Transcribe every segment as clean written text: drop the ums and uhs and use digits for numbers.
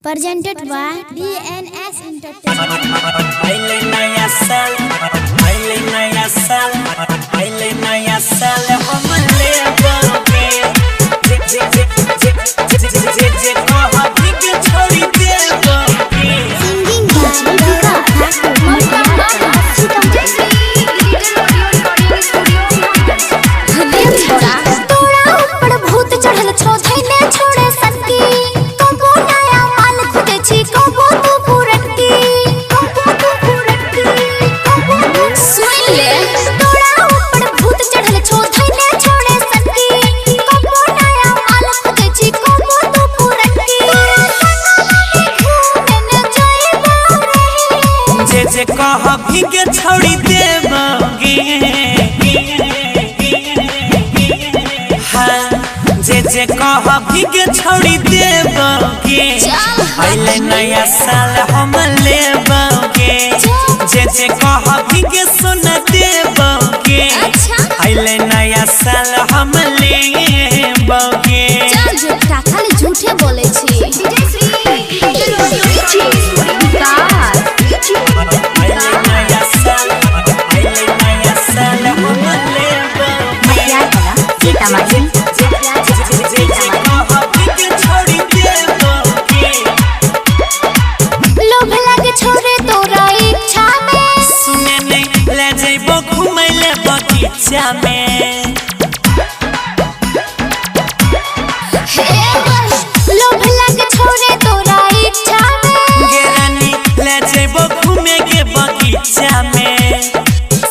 Presented by DNS Entertainment. जे कह भीगे छोड़ी देबोगे हाँ जे कह भीगे छोड़ी देबोगे पहले नया साल हम लेबोगे जे कह भीगे सोना देबोगे पहले नया साल हम लेबोगे खाली झूठे बोले छी लोभ लगे छोरे तोरा इच्छा में गेरानी ले जेबो घूमे के बगीचा में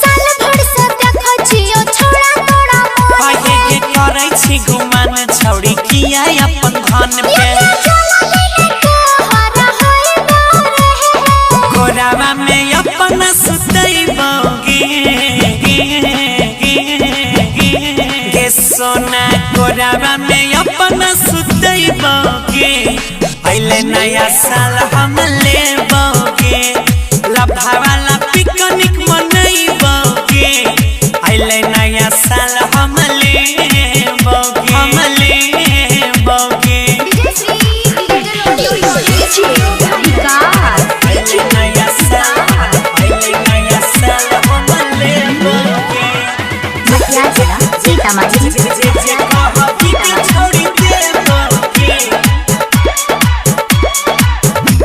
साल भर से देखो छियो छोरा तोरा पाए के करै छी घुमान छौड़ी किया अपन धन पे गोरावा में अपन सुतैबोगे गे सोना गोरावा में अपन सुतैबोगे पहले नया साल हम लेबोगे लभावाला पिकनिक मनैबोगे पहले नया साल हम लेबोगे पहले नया साल हम लेबोगे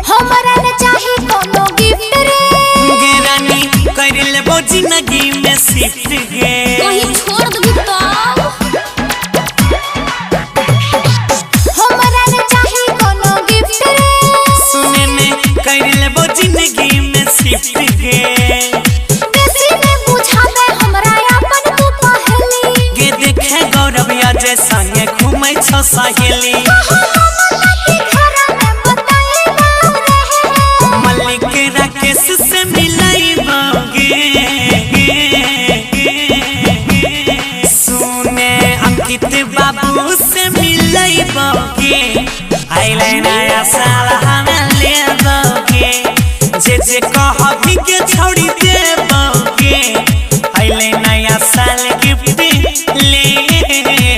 हमरा न चाही कोनो गिफ्ट रे गेरानी कर लेबो जिंदगी में शिफ्ट गे कहीं छोड़ दबी तो हमरा न चाही कोनो गिफ्ट रे सुने में कर लेबो जिंदगी में शिफ्ट गे बेसी ने बुझाबे हमरा अपन तू पहली गे देखे गौरव अजय संगे घूमै छ सहेली मल्लिक राकेश से मिलैबोगे सुने अंकित बाबू से मिलैबोगे आइले नया साल हम लेबोगे जे कह भीगे छोड़ी देबोगे आइले नया साल गिफ्ट लेबोगे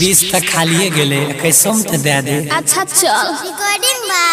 20 तक खालिए गेले 21 में दे दे अच्छा चल